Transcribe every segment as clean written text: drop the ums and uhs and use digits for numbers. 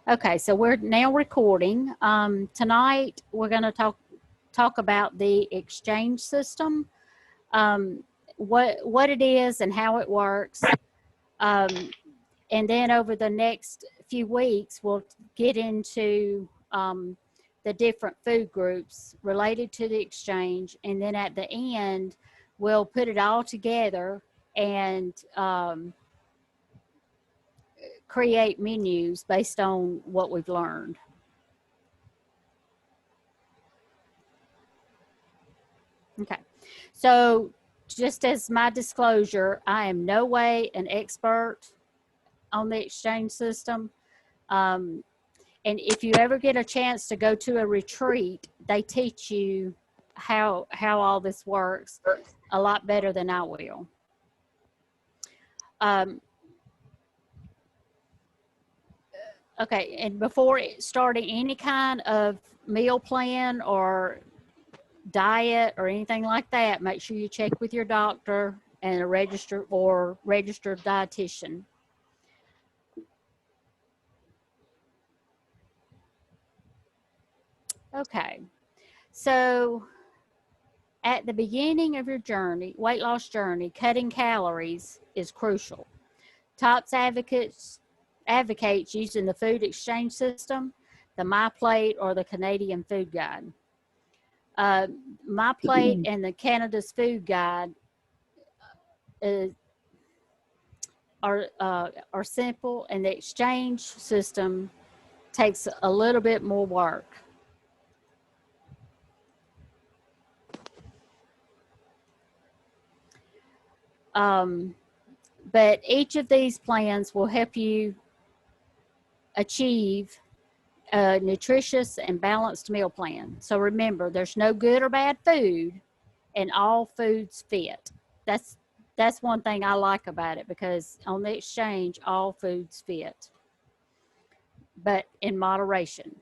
Okay, so we're now recording. Tonight we're going to talk about the exchange system, what it is and how it works. And then over the next few weeks, we'll get into the different food groups related to the exchange. And then at the end, we'll put it all together and create menus based on what we've learned. Okay, so just as my disclosure, I am no way an expert on the exchange system. And if you ever get a chance to go to a retreat, they teach you how all this works a lot better than I will. Okay, and before starting any kind of meal plan or diet or anything like that, make sure you check with your doctor and a registered dietitian. Okay, so at the beginning of your journey, weight loss journey, cutting calories is crucial. TOPS advocates using the food exchange system, the My Plate, or the Canadian Food Guide. My Plate and the Canada's Food Guide are simple, and the exchange system takes a little bit more work. But each of these plans will help you achieve a nutritious and balanced meal plan. So remember, there's no good or bad food, and all foods fit. That's one thing I like about it, because on the exchange, all foods fit, but in moderation.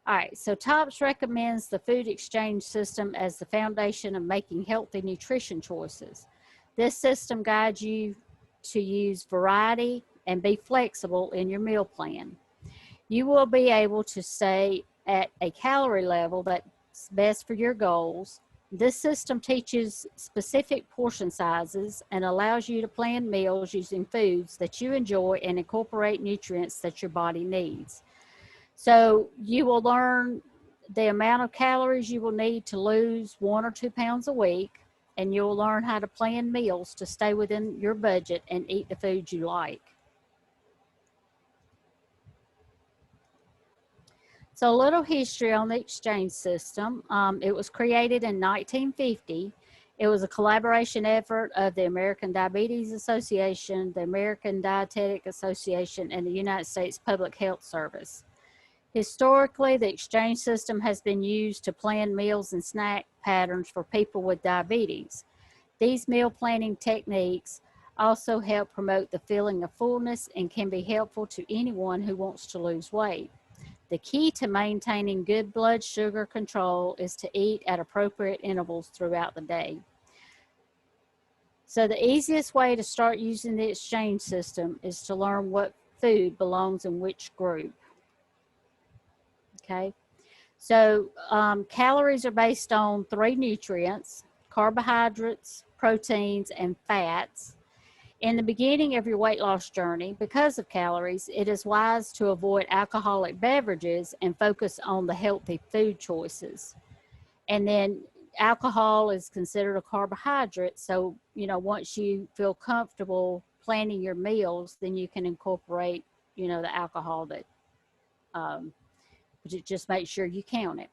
All right, so TOPS recommends the food exchange system as the foundation of making healthy nutrition choices. This system guides you to use variety and be flexible in your meal plan. You will be able to stay at a calorie level that's best for your goals. This system teaches specific portion sizes and allows you to plan meals using foods that you enjoy and incorporate nutrients that your body needs. So you will learn the amount of calories you will need to lose 1 or 2 pounds a week, and you'll learn how to plan meals to stay within your budget and eat the foods you like. So a little history on the exchange system. It was created in 1950. It was a collaboration effort of the American Diabetes Association, the American Dietetic Association, and the United States Public Health Service. Historically, the exchange system has been used to plan meals and snack patterns for people with diabetes. These meal planning techniques also help promote the feeling of fullness and can be helpful to anyone who wants to lose weight. The key to maintaining good blood sugar control is to eat at appropriate intervals throughout the day. So the easiest way to start using the exchange system is to learn what food belongs in which group. Okay, so calories are based on 3 nutrients: carbohydrates, proteins, and fats. In the beginning of your weight loss journey, because of calories, it is wise to avoid alcoholic beverages and focus on the healthy food choices. And then alcohol is considered a carbohydrate, so once you feel comfortable planning your meals, then you can incorporate the alcohol that just make sure you count it.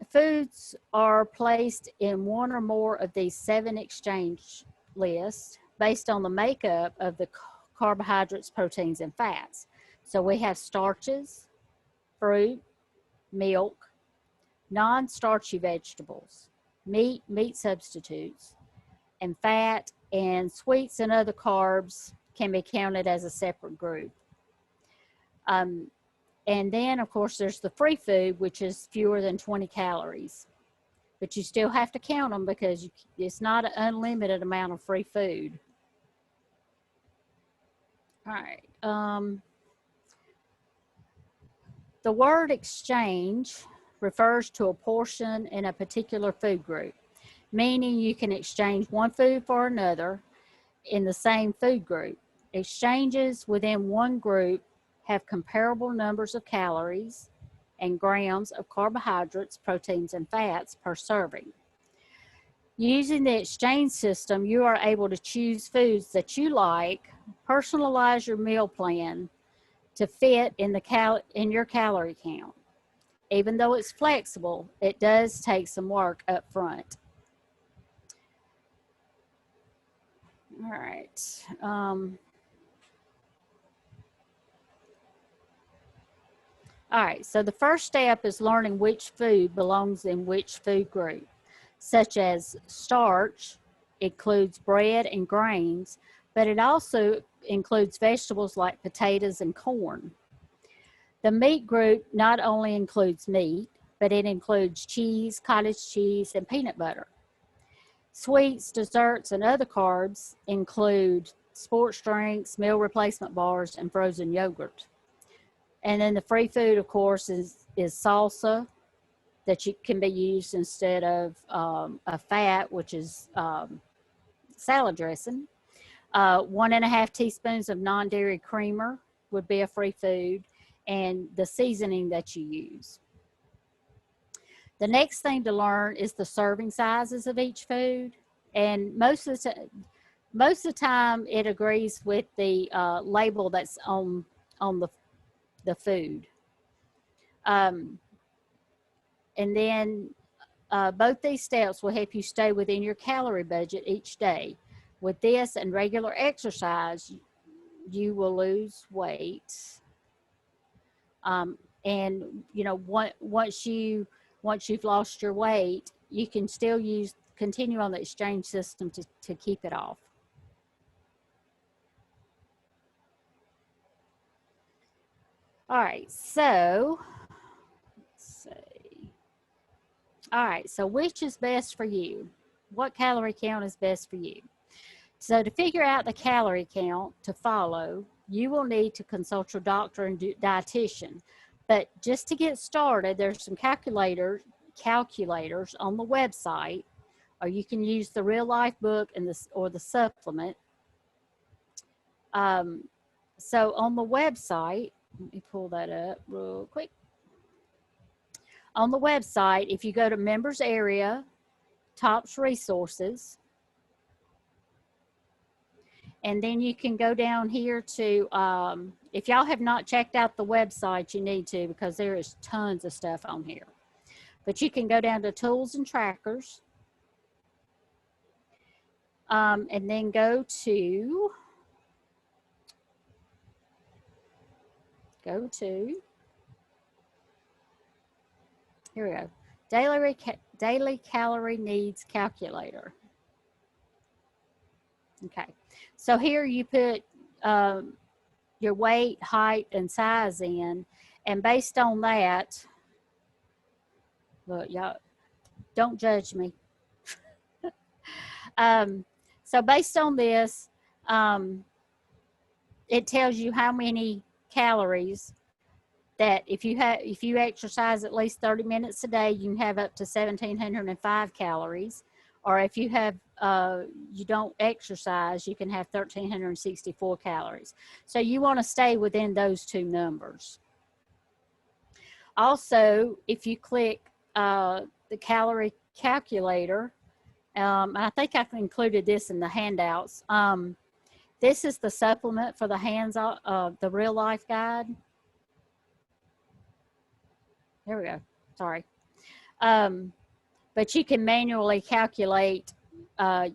Foods are placed in 1 or more of these 7 exchange lists based on the makeup of the carbohydrates, proteins, and fats. So we have starches, fruit, milk, non-starchy vegetables, meat substitutes, and fat and sweets and other carbs can be counted as a separate group. And then, of course, there's the free food, which is fewer than 20 calories. But you still have to count them, because it's not an unlimited amount of free food. All right. The word exchange refers to a portion in a particular food group, meaning you can exchange one food for another in the same food group. Exchanges within one group have comparable numbers of calories and grams of carbohydrates, proteins, and fats per serving. Using the exchange system, you are able to choose foods that you like, personalize your meal plan to fit in your calorie count. Even though it's flexible, it does take some work up front. All right. All right, so the first step is learning which food belongs in which food group, such as starch includes bread and grains, but it also includes vegetables like potatoes and corn. The meat group not only includes meat, but it includes cheese, cottage cheese, and peanut butter. Sweets, desserts, and other carbs include sports drinks, meal replacement bars, and frozen yogurt. And then the free food, of course, is salsa that can be used instead of a fat, which is salad dressing. 1.5 teaspoons of non-dairy creamer would be a free food, and the seasoning that you use. The next thing to learn is the serving sizes of each food, and most of the time it agrees with the label that's on the food. And then both these steps will help you stay within your calorie budget each day. With this and regular exercise, you will lose weight. And you know, once you've lost your weight, you can still continue on the exchange system to keep it off. All right, so let's see. All right, so which is best for you? What calorie count is best for you? So to figure out the calorie count to follow, you will need to consult your doctor and dietitian. But just to get started, there's some calculators on the website, or you can use the real life book or the supplement. So on the website, let me pull that up real quick. On the website, if you go to members area, TOPS resources, and then you can go down here to, if y'all have not checked out the website, you need to, because there is tons of stuff on here. But you can go down to tools and trackers, and then go to here we go, daily calorie needs calculator. Okay, so here you put your weight, height, and size in, and based on that, look, y'all, don't judge me. So based on this, it tells you how many calories that if you exercise at least 30 minutes a day, you can have up to 1,705 calories. Or if you have you don't exercise, you can have 1,364 calories. So you want to stay within those two numbers. Also, if you click the calorie calculator, and I think I've included this in the handouts. This is the supplement for the the real life guide. There we go. Sorry. But you can manually calculate how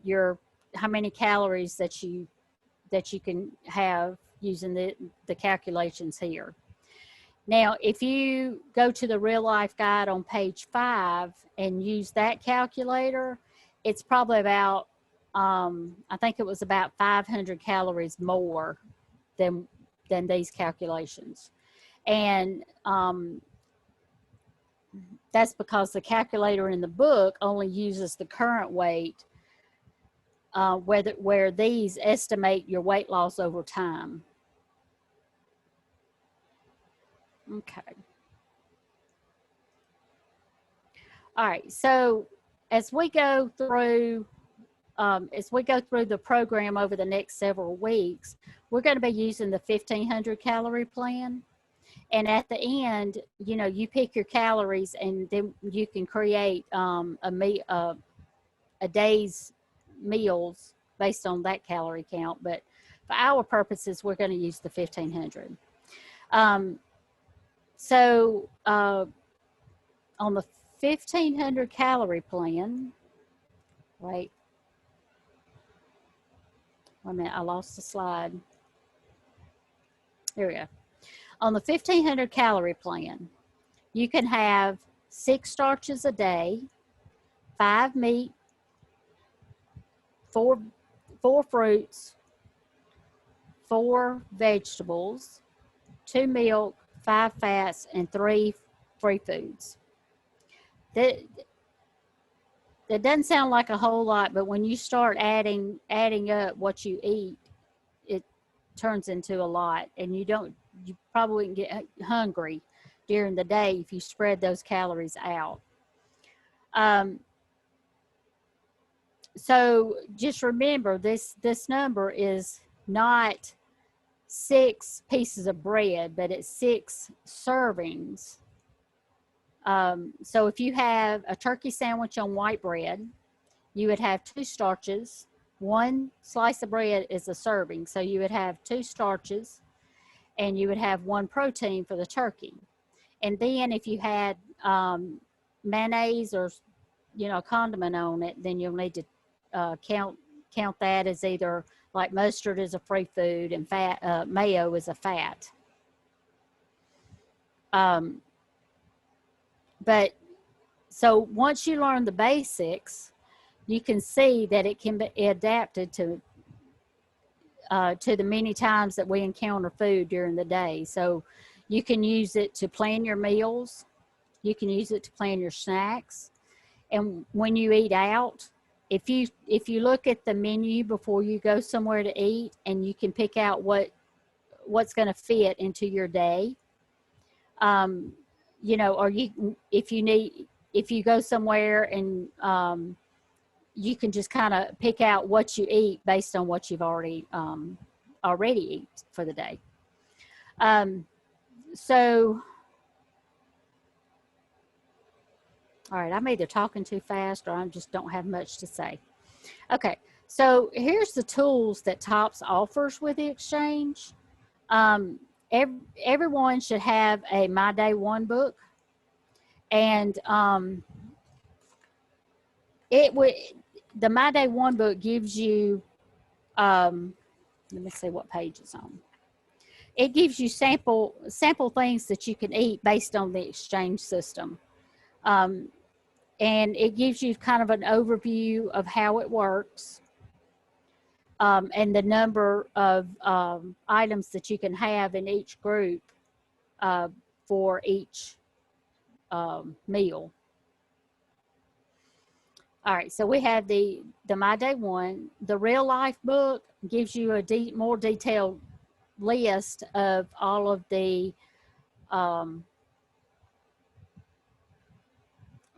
many calories that you can have using the calculations here. Now, if you go to the real life guide on page 5 and use that calculator, it's probably about, I think it was about 500 calories more than these calculations. And that's because the calculator in the book only uses the current weight, where these estimate your weight loss over time. Okay. All right. So as we go through the program over the next several weeks, we're going to be using the 1500 calorie plan. And at the end, you pick your calories, and then you can create a day's meals based on that calorie count. But for our purposes, we're going to use the 1500. On the 1500 calorie plan, wait a minute, I lost the slide. Here we go. On the 1500 calorie plan, you can have 6 starches a day, 5 meat, 4 fruits, 4 vegetables, 2 milk, 5 fats, and 3 free foods. That doesn't sound like a whole lot, but when you start adding up what you eat, it turns into a lot, and you probably wouldn't get hungry during the day if you spread those calories out. So just remember, this number is not 6 pieces of bread, but it's 6 servings. So if you have a turkey sandwich on white bread, you would have 2 starches. 1 slice of bread is a serving, so you would have 2 starches, and you would have 1 protein for the turkey. And then if you had mayonnaise or condiment on it, then you'll need to count that as either, like mustard is a free food and mayo is a fat. But so once you learn the basics, you can see that it can be adapted to the many times that we encounter food during the day. So you can use it to plan your meals. You can use it to plan your snacks. And when you eat out, if you look at the menu before you go somewhere to eat, and you can pick out what's going to fit into your day, or if you go somewhere and you can just kind of pick out what you eat based on what you've already eat for the day. All right, I'm either talking too fast or I just don't have much to say. Okay, so here's the tools that TOPS offers with the exchange. Everyone should have a My Day One book, and the My Day One book gives you, let me see what page it's on. It gives you sample things that you can eat based on the exchange system. And it gives you kind of an overview of how it works, and the number of items that you can have in each group for each meal. All right, so we have the My Day One. The Real Life book gives you a more detailed list of all of the,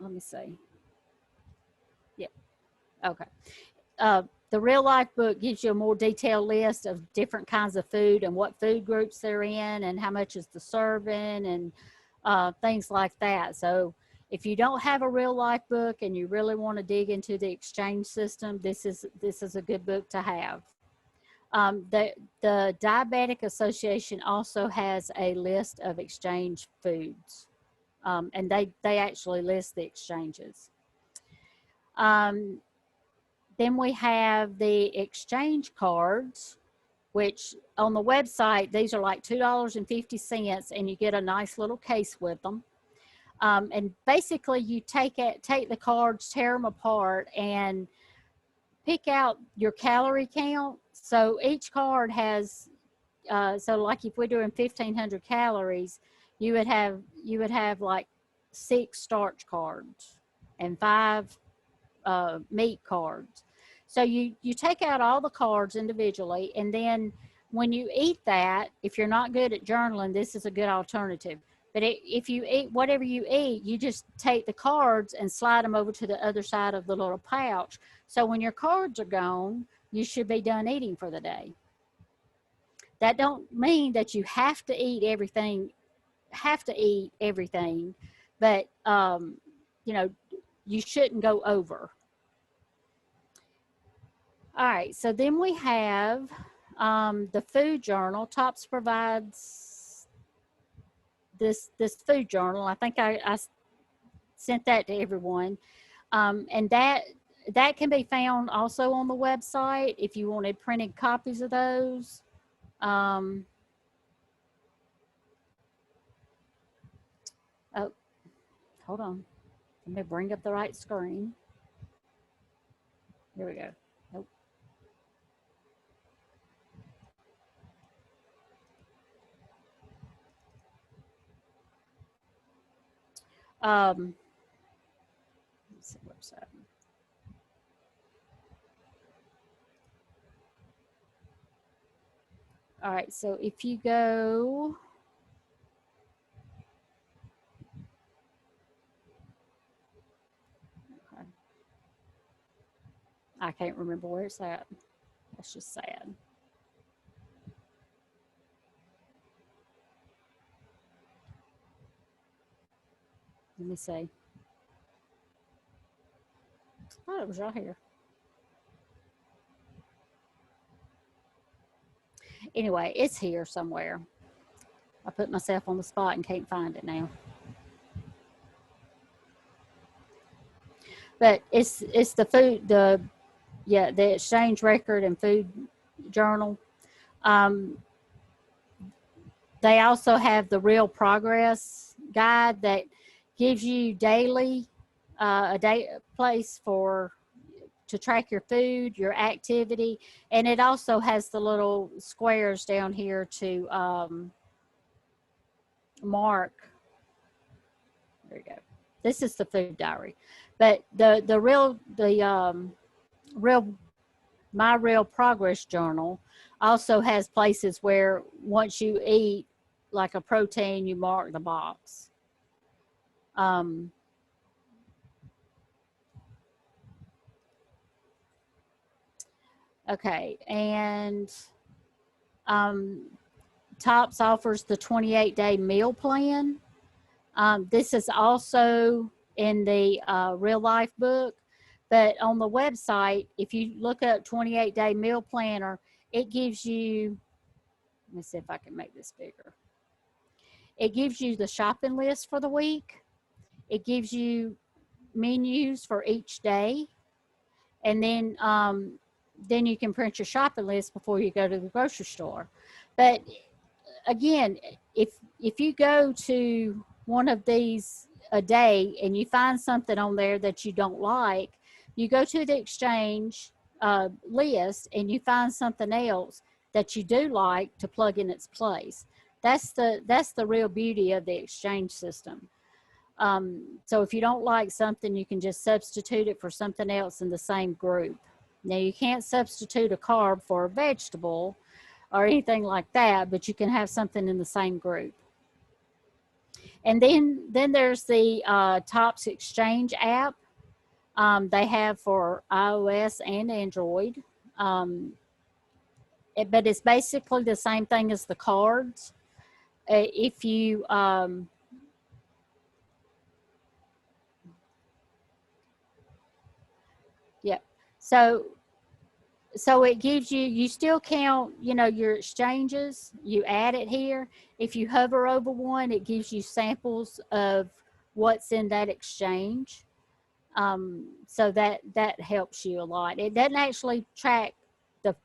let me see. Yeah, okay. The Real Life book gives you a more detailed list of different kinds of food and what food groups they're in and how much is the serving and things like that. So if you don't have a Real Life book and you really want to dig into the exchange system, this is a good book to have. The Diabetic Association also has a list of exchange foods, and they actually list the exchanges. Then we have the exchange cards, which on the website, these are like $2.50, and you get a nice little case with them. And basically you take the cards, tear them apart, and pick out your calorie count. So each card has, so like if we're doing 1500 calories, you would have like 6 starch cards and 5 meat cards. So you take out all the cards individually, and then when you eat that, if you're not good at journaling, this is a good alternative. But if you eat whatever you eat, you just take the cards and slide them over to the other side of the little pouch. So when your cards are gone, you should be done eating for the day. That don't mean that you have to eat everything, but you know, you shouldn't go over. All right, so then we have the food journal. TOPS provides this food journal. I think I sent that to everyone, and that can be found also on the website if you wanted printed copies of those. Oh, hold on. Let me bring up the right screen. Here we go. Nope. Let's see, website. All right, so if you go, okay. I can't remember where it's at. That's just sad. Let me see. Oh, it was right here. Anyway, it's here somewhere. I put myself on the spot and can't find it now. But it's the exchange record and food journal. They also have the real progress guide that gives you daily a place to track your food, your activity, and it also has the little squares down here to mark. There you go. This is the food diary, but the real My Real Progress journal also has places where once you eat like a protein, you mark the box. Okay, and TOPS offers the 28-day meal plan. This is also in the real life book, but on the website, if you look up 28-day meal planner, it gives you, let me see if I can make this bigger. It gives you the shopping list for the week. It gives you menus for each day. And then you can print your shopping list before you go to the grocery store. But again, if you go to one of these a day and you find something on there that you don't like, you go to the exchange list and you find something else that you do like to plug in its place. That's the real beauty of the exchange system. So if you don't like something, you can just substitute it for something else in the same group. Now you can't substitute a carb for a vegetable or anything like that, but you can have something in the same group. And then there's the TOPS Exchange app. They have for iOS and Android. But it's basically the same thing as the cards. If you yeah, so it gives you still count, your exchanges, you add it here. If you hover over one, it gives you samples of what's in that exchange. So that helps you a lot. It doesn't actually track the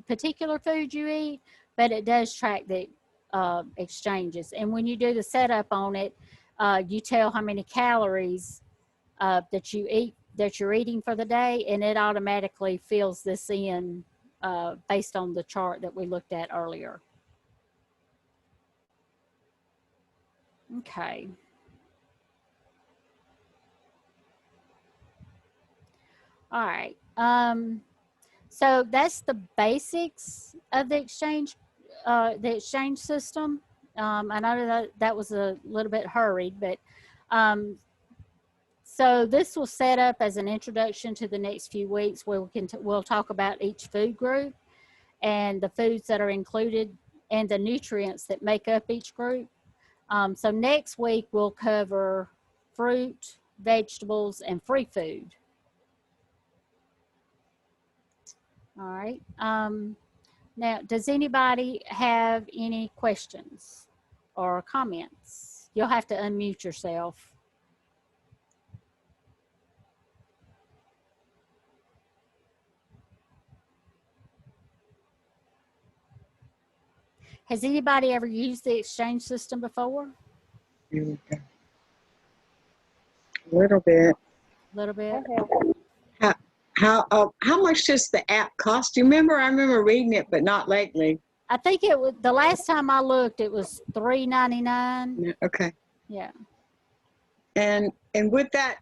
particular food you eat, but it does track the exchanges. And when you do the setup on it, you tell how many calories that you're eating for the day, and it automatically fills this in based on the chart that we looked at earlier. Okay. All right. So that's the basics of the exchange system. I know that was a little bit hurried, but so this will set up as an introduction to the next few weeks where we'll talk about each food group and the foods that are included and the nutrients that make up each group. So next week we'll cover fruit, vegetables, and free food. All right. Now, does anybody have any questions or comments? You'll have to unmute yourself. Has anybody ever used the exchange system before? A little bit. A little bit. How much does the app cost? Do you remember? I remember reading it, but not lately. I think it was the last time I looked. It was $3.99. Okay. Yeah. And with that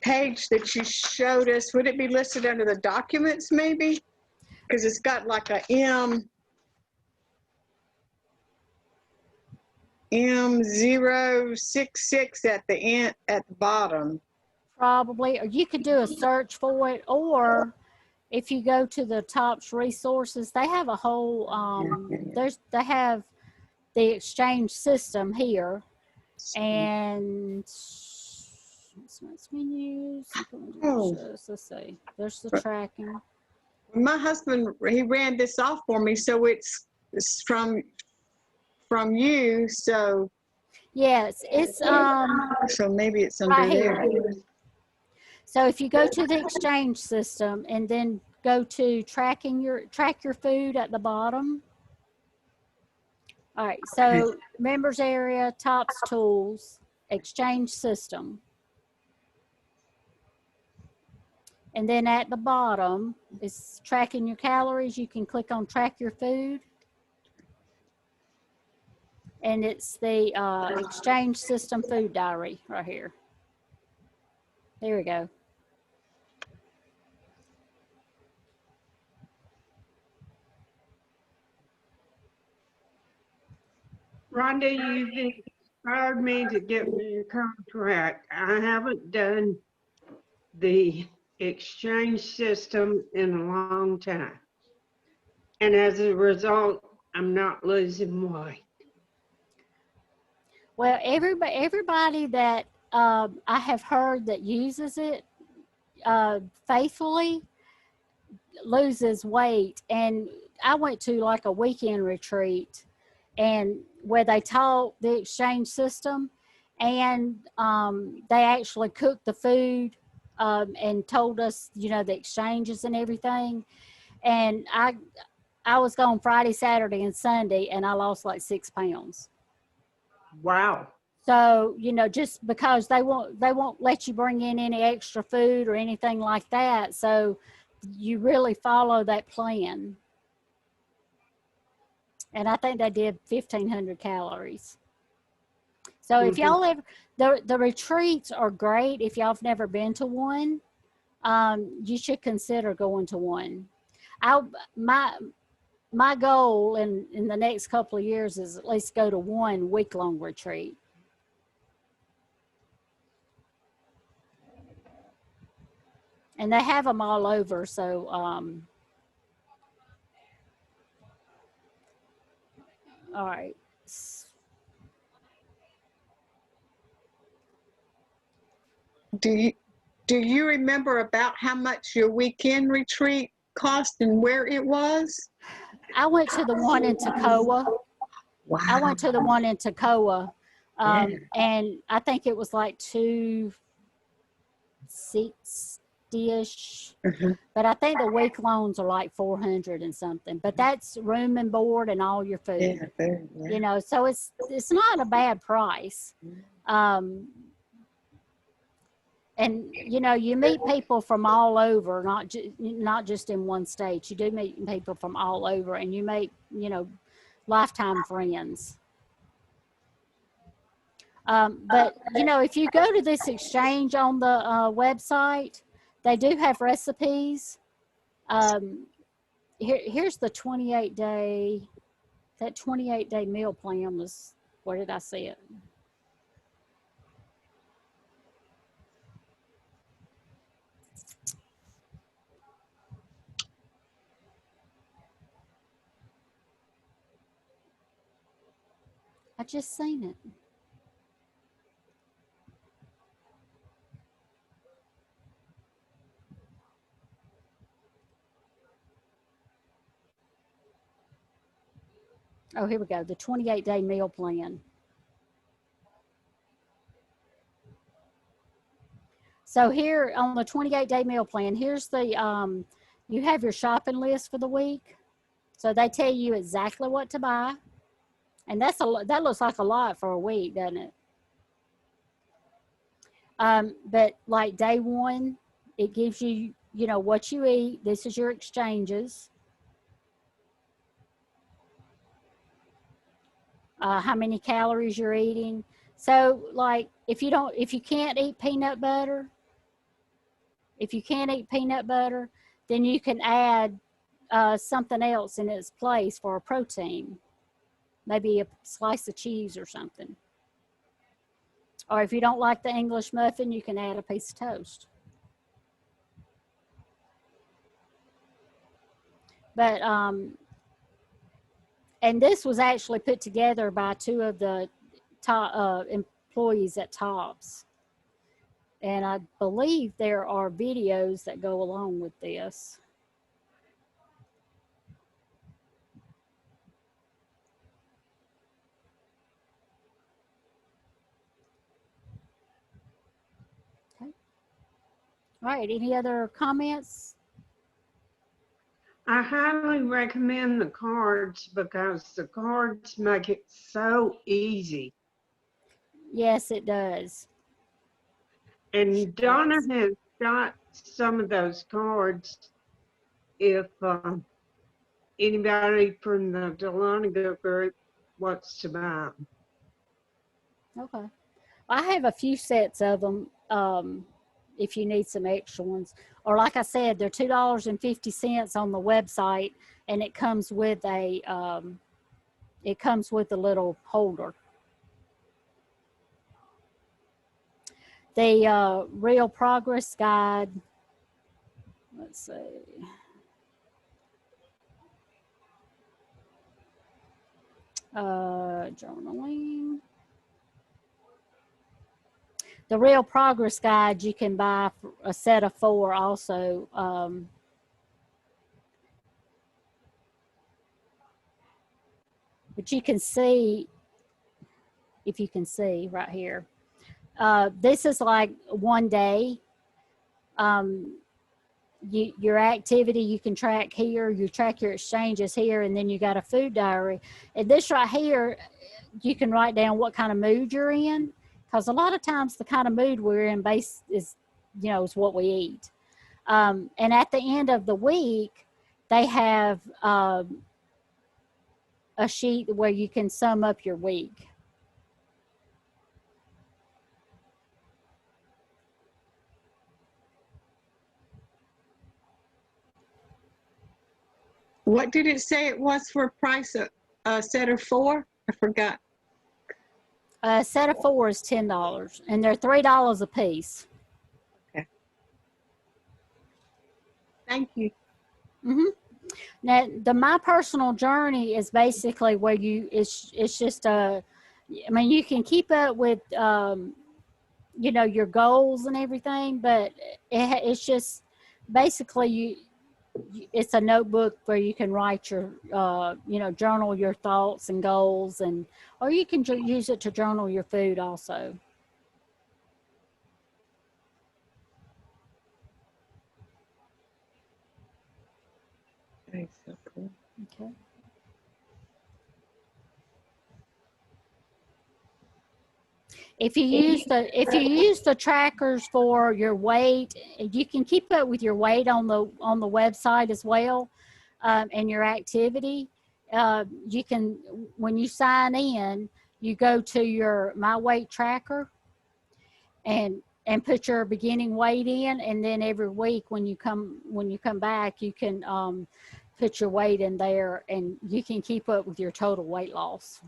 page that you showed us, would it be listed under the documents maybe? Because it's got like a M066 at the end, at the bottom. Probably, or you could do a search for it, or if you go to the TOPS resources, they have a whole they have the exchange system here, and menus. Let's see. There's the tracking. My husband, he ran this off for me, so it's from you. So yes, it's so maybe it's under right there. here. So if you go to the exchange system and then go to track your food at the bottom. All right, so members area, TOPS tools, exchange system. And then at the bottom is tracking your calories. You can click on track your food. And it's the exchange system food diary right here. There we go. Rhonda, you've inspired me to get me a contract. I haven't done the exchange system in a long time. And as a result, I'm not losing weight. Well, everybody that I have heard that uses it faithfully loses weight. And I went to like a weekend retreat and where they taught the exchange system, and they actually cooked the food and told us, you know, the exchanges and everything. And I was gone Friday, Saturday, and Sunday, and I lost like 6 pounds. Wow. So, you know, just because they won't let you bring in any extra food or anything like that. So you really follow that plan. And I think they did 1,500 calories. So if y'all ever, the retreats are great. If y'all have never been to one, you should consider going to one. My goal in the next couple of years is at least go to one week-long retreat. And they have them all over, so all right. Do you remember about how much your weekend retreat cost and where it was? I went to the one in Toccoa. Wow. I went to the one in Toccoa, Yeah. and I think it was like $260-ish. But I think the week longs are like 400 and something. But that's room and board and all your food. Yeah. You know, so it's not a bad price. And you know, you meet people from all over, not just in one state. You do meet people from all over, and you make, you know, lifetime friends. But you know, if you go to this exchange on the website, they do have recipes. here's the 28-day, that 28-day meal plan was, where did I see it? I just seen it. Oh, here we go. The 28-day meal plan. So here on the 28-day meal plan, here's the, you have your shopping list for the week. So they tell you exactly what to buy. And that looks like a lot for a week, doesn't it? But like day one, it gives you, you know, what you eat. This is your exchanges. How many calories you're eating. So like if you can't eat peanut butter, then you can add something else in its place for a protein. Maybe a slice of cheese or something. Or if you don't like the English muffin, you can add a piece of toast. But, and this was actually put together by two of the top employees at Tops. And I believe there are videos that go along with this. Okay. All right, any other comments? I highly recommend the cards because the cards make it so easy. Yes, it does. And Donna has got some of those cards if anybody from the Delonico group wants to buy them. Okay. I have a few sets of them if you need some extra ones. Or like I said, they're $2.50 on the website, and it comes with a little holder. The Real Progress Guide, let's see. Journaling. The Real Progress Guide, you can buy a set of 4 also. But you can see, if you can see right here, this is like one day. Your activity you can track here, you track your exchanges here, and then you got a food diary. And this right here, you can write down what kind of mood you're in, because a lot of times the kind of mood we're in is what we eat. And at the end of the week, they have a sheet where you can sum up your week. What did it say it was for a price of a set of 4? I forgot. A set of 4 is $10, and they're $3 a piece. Okay. Thank you. Mm-hmm. Now, My Personal Journey is basically where it's just I mean, you can keep up with, your goals and everything, but it's just basically it's a notebook where you can write your, journal your thoughts and goals, or you can use it to journal your food also. That's so cool. Okay. If you use the trackers for your weight, you can keep up with your weight on the website as well, and your activity. You can, when you sign in, you go to your My Weight Tracker and put your beginning weight in, and then every week when you come back, you can put your weight in there, and you can keep up with your total weight loss.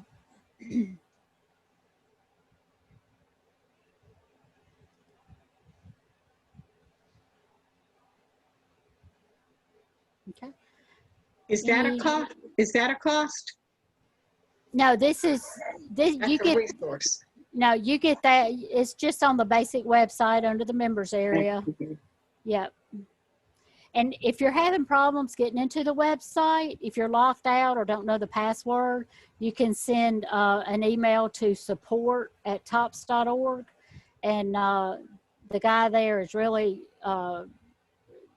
Okay. Is that a cost? Is that a cost? No, this is this That's you a get. resource. No, you get that. It's just on the basic website under the members area. Yep. And if you're having problems getting into the website, if you're locked out or don't know the password, you can send an email to support@tops.org. And the guy there is really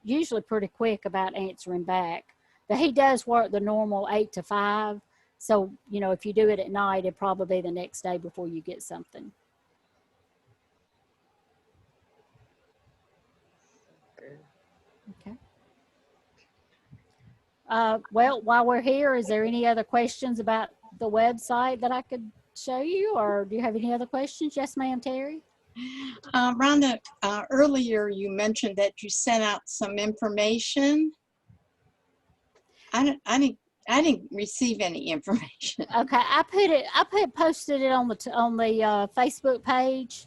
usually pretty quick about answering back. But he does work the normal 8 to 5. So, you know, if you do it at night, it'll probably be the next day before you get something. Okay. Well, while we're here, is there any other questions about the website that I could show you, or do you have any other questions? Yes, ma'am, Terry. Rhonda, earlier you mentioned that you sent out some information. I didn't receive any information. Okay, posted it on the Facebook page.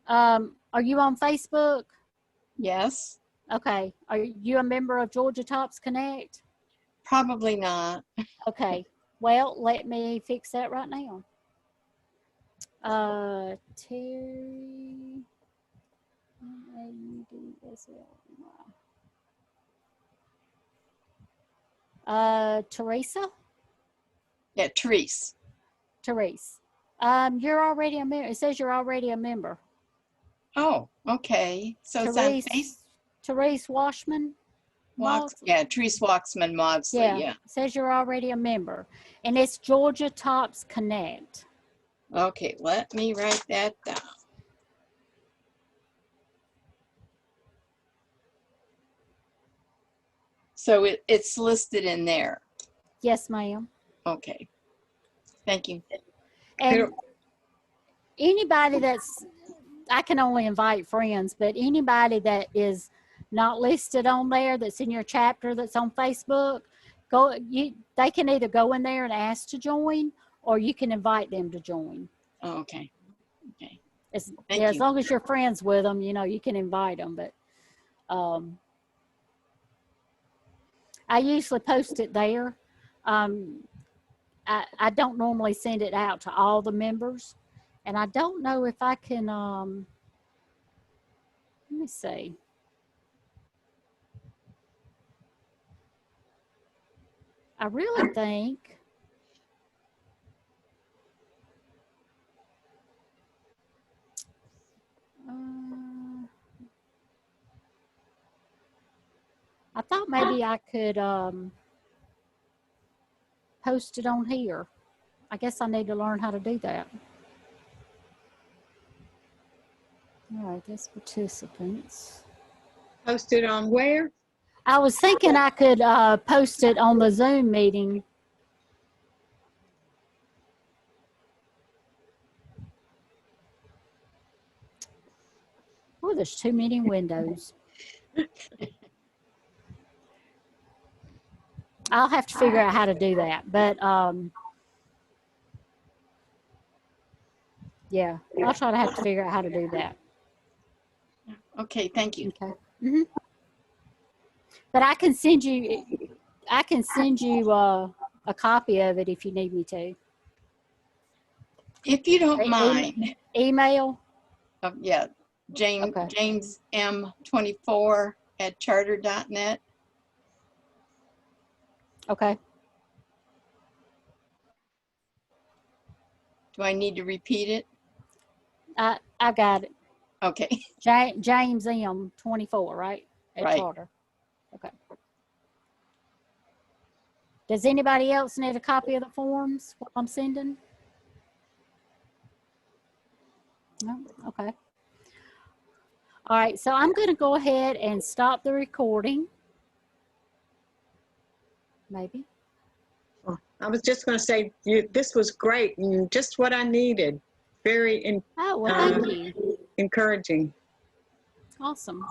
Are you on Facebook? Yes, Okay. Are you a member of Georgia Tops Connect? probably not. Okay. Well, let me fix that right now. Terry. Teresa? Yeah, Therese. Therese. You're already a member. It says you're already a member. Oh, okay. So it's on Therese, Facebook. Therese Washman? Yeah, Therese Waxman Maudsley. Yeah. It says you're already a member. And it's Georgia Tops Connect. Okay, let me write that down. So it's listed in there. Yes, ma'am. Okay. Thank you. And anybody I can only invite friends, but anybody that is not listed on there, that's in your chapter, that's on Facebook, they can either go in there and ask to join, or you can invite them to join. Oh, okay. Okay. As Thank you. long as you're friends with them, you know, you can invite them. But I usually post it there. I don't normally send it out to all the members, and I don't know if I can, let me see. I really think I thought maybe I could post it on here. I guess I need to learn how to do that. All right, that's participants. Post it on where? I was thinking I could post it on the Zoom meeting. Oh, there's too many windows. I'll have to figure out how to do that, but yeah, I'll try to have to figure out how to do that. Okay, thank you. Okay. Mm-hmm. But I can send you a copy of it if you need me to. If you don't mind. Email? Yeah, James, Okay. James M24@charter.net. Okay. Do I need to repeat it? I got it. Okay. James M24, right? At Right. Charter. Okay. Does anybody else need a copy of the forms what I'm sending? No? Okay. All right, so I'm going to go ahead and stop the recording. Maybe. I was just going to say, this was great and just what I needed. Very Oh, well, thank you. encouraging. Awesome.